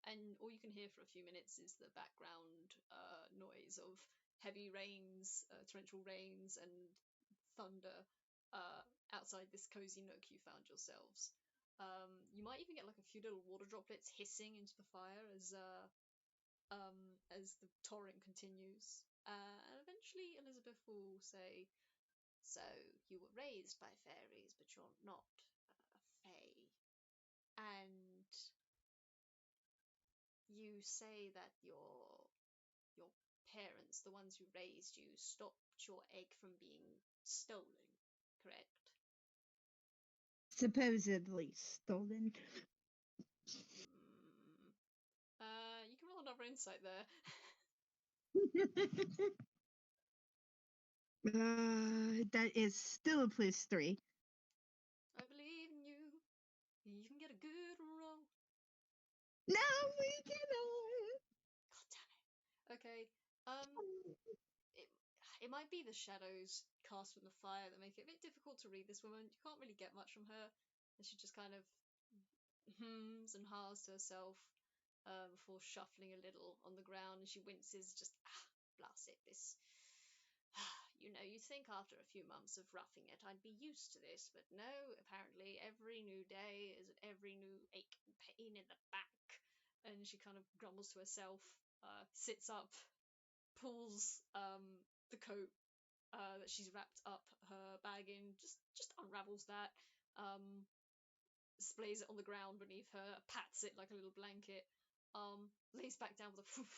and all you can hear for a few minutes is the background noise of heavy rains, torrential rains, and thunder outside this cozy nook you found yourselves. You might even get like a few little water droplets hissing into the fire as the torrent continues. And eventually, Elizabeth will say, "So you were raised by fairies, but you're not a fae, and you say that your parents, the ones who raised you, stopped your egg from being stolen, correct?" Supposedly stolen. Hmm. You can roll another insight there. That is still a +3. I believe in you. You can get a good roll. No, we cannot. God damn it. Okay. It it might be the shadows cast from the fire that make it a bit difficult to read this woman. You can't really get much from her, and she just kind of hums and haws to herself before shuffling a little on the ground, and she winces, just blast it. This, you'd think after a few months of roughing it, I'd be used to this, but no. Apparently, every new day is every new ache and pain in the back, and she kind of grumbles to herself, sits up, pulls the coat that she's wrapped up her bag in, just unravels that, um, splays it on the ground beneath her, pats it like a little blanket, lays back down with a whoof.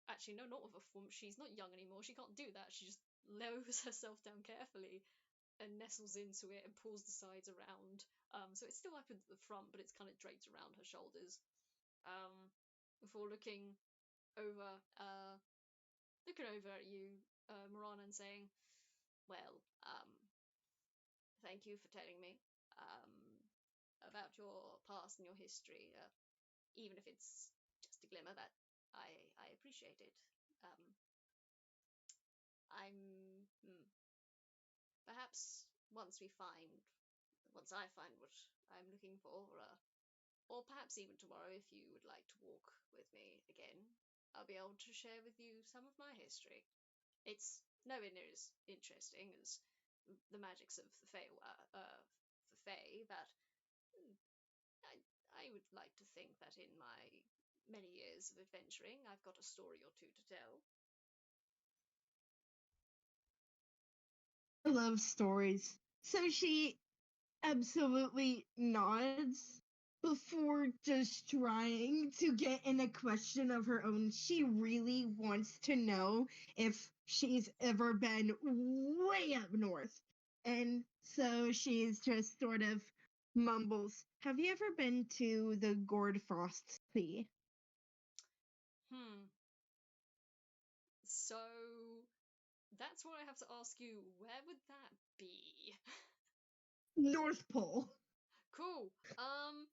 Actually, no, not with a thump. She's not young anymore. She can't do that. She just lowers herself down carefully and nestles into it and pulls the sides around. So it's still up at the front, but it's kind of draped around her shoulders. Before over, looking over at you, Morana, and saying, well, thank you for telling me about your past and your history, even if it's just a glimmer. That I appreciate it. I'm perhaps once I find what I'm looking for, or perhaps even tomorrow, if you would like to walk with me again, I'll be able to share with you some of my history. It's nowhere near as interesting as the magics of the Fae, but I would like to think that in my many years of adventuring, I've got a story or two to tell. I love stories. So she absolutely nods before just trying to get in a question of her own. She really wants to know if she's ever been way up north. And so she's just sort of mumbles, "Have you ever been to the Gourd Frost Sea?" So that's what I have to ask you. Where would that be? North Pole. Cool. I'm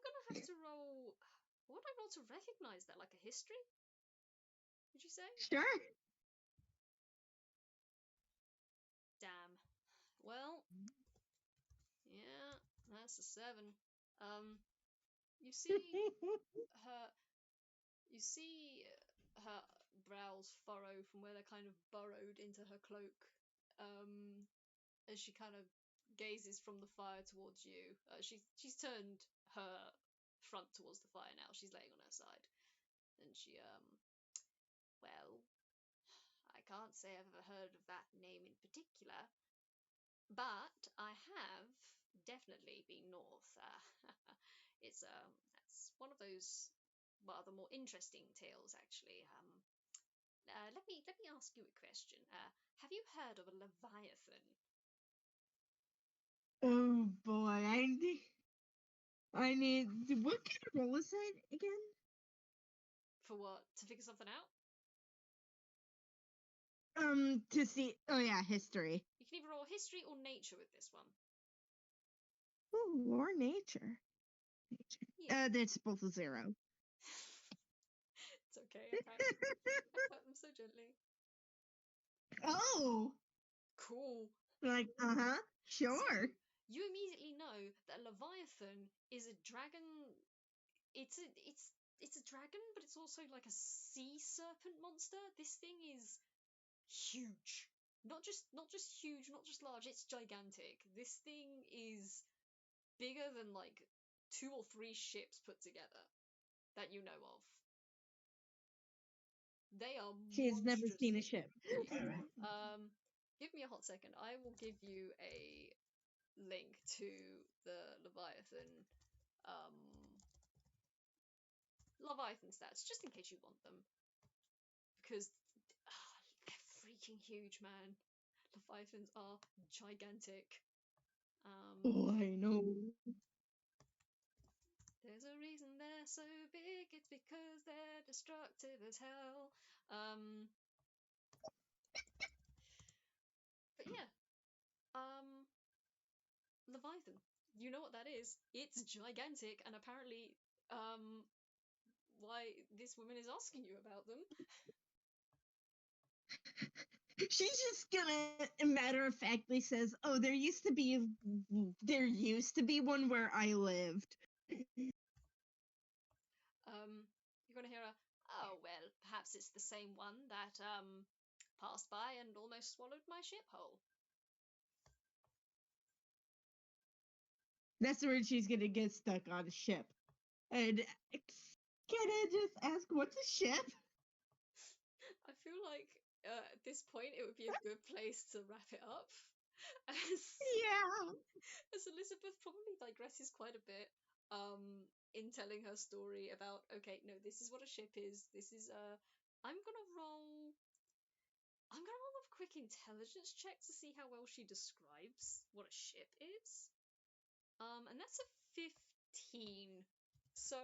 gonna have to roll. What would I roll to recognize that? Like a history? Would you say? Sure. Damn. Well, yeah, that's a 7. Um, you see her. You see her brows furrow from where they're kind of burrowed into her cloak. As she kind of gazes from the fire towards you. She's turned her front towards the fire now. She's laying on her side, and she well, I can't say I've ever heard of that name in particular, but I have definitely been north. It's that's one of those rather more interesting tales, actually. Let me ask you a question. Have you heard of a leviathan? Oh boy, I need. What kind of roll is that again? For what? To figure something out? To see. Oh yeah, history. You can either roll history or nature with this one. Oh, or nature. Yeah. That's both a 0. It's okay. I pat them so gently. Oh, Cool. like So sure. you immediately know that Leviathan is a dragon. It's a dragon, but it's also like a sea serpent monster. This thing is huge. Not just huge, not just large. It's gigantic. This thing is bigger than like 2 or 3 ships put together that you know of. They are She has never monstrous. seen a ship. Yeah. Give me a hot second. I will give you a link to the um, Leviathan stats, just in case you want them, because they're freaking huge, man. Leviathans are gigantic. Oh, I know. There's a reason they're so big. It's because they're destructive as hell. But yeah, Leviathan. You know what that is? It's gigantic, and apparently, why this woman is asking you about them. She's just gonna matter of factly says, "Oh, there used to be one where I lived." You're gonna hear a, oh well, perhaps it's the same one that passed by and almost swallowed my ship whole. That's where she's gonna get stuck on a ship. And can I just ask, what's a ship? I feel like at this point it would be a good place to wrap it up. As, Yeah. as Elizabeth probably digresses quite a bit in telling her story about, okay, no, this is what a ship is. This is I'm gonna roll a quick intelligence check to see how well she describes what a ship is. And that's a 15. So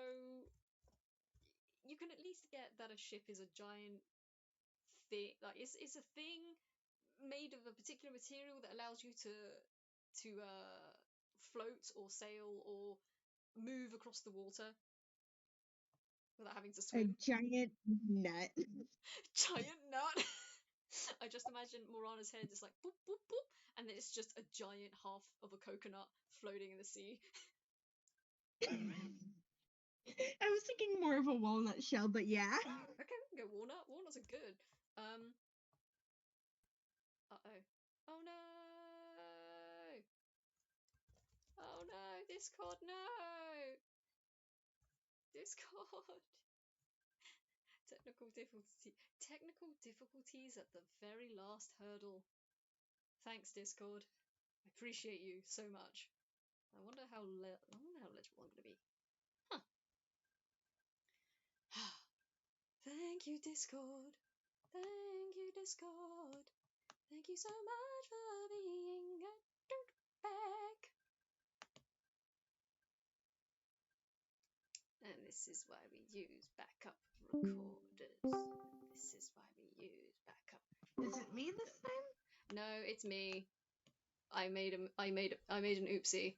you can at least get that a ship is a giant thing. Like it's a thing made of a particular material that allows you to float or sail or move across the water without having to A swim. giant nut. Giant nut. I just imagine Morana's head is like boop boop boop, and then it's just a giant half of a coconut floating in the sea. I was thinking more of a walnut shell, but yeah. Okay, we can go walnut. Walnuts are good. Uh-oh. Oh no! Oh no! Discord, no! Discord! Technical difficulties at the very last hurdle. Thanks, Discord. I appreciate you so much. I wonder how legible I'm gonna be. Huh. Thank you, Discord. Thank you, Discord. Thank you so much for being a dirtbag. And this is why we use backup recorders. This is why we use backup. Is it me this time? No, it's me. I made an oopsie.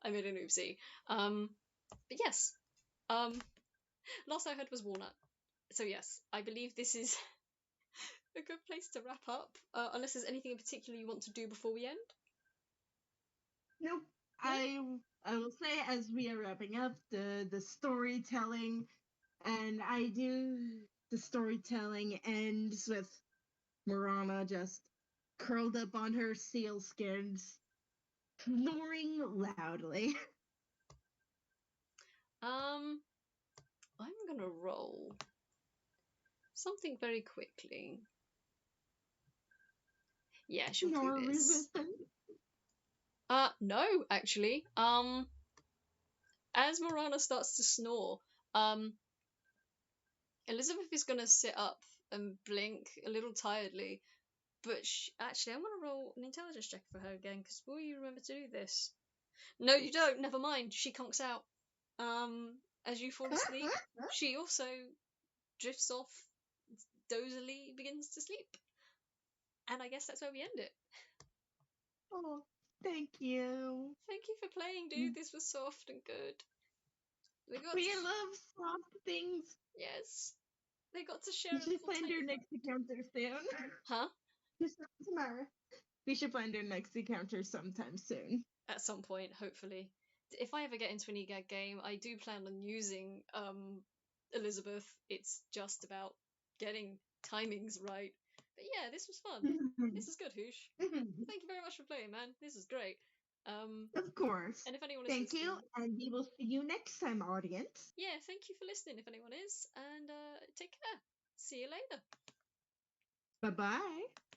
I made an oopsie. But yes. Last I heard was walnut. So yes, I believe this is a good place to wrap up. Unless there's anything in particular you want to do before we end. Nope. No? I will say as we are wrapping up the storytelling, and I do the storytelling ends with Morana just curled up on her sealskins, snoring loudly. I'm gonna roll something very quickly. Yeah, she'll do Snore this. resistant. No, actually. As Morana starts to snore, Elisabeth is gonna sit up and blink a little tiredly. But actually, I'm gonna roll an intelligence check for her again, because will you remember to do this? No, you don't. Never mind. She conks out. As you fall asleep, she also drifts off, dozily begins to sleep. And I guess that's where we end it. Oh, thank you. Thank you for playing, dude. This was soft and good. We love soft things. Yes. They got to share We a should little plan tiny their next encounter soon. Huh? Just tomorrow. We should plan their next encounter sometime soon. At some point, hopefully. If I ever get into an EGAD game, I do plan on using Elisabeth. It's just about getting timings right. But yeah, this was fun. This is good, Hoosh. Thank you very much for playing, man. This is great. Of course. And if anyone is Thank listening, you, and we will see you next time, audience. yeah, thank you for listening if anyone is, and take care. See you later. Bye-bye.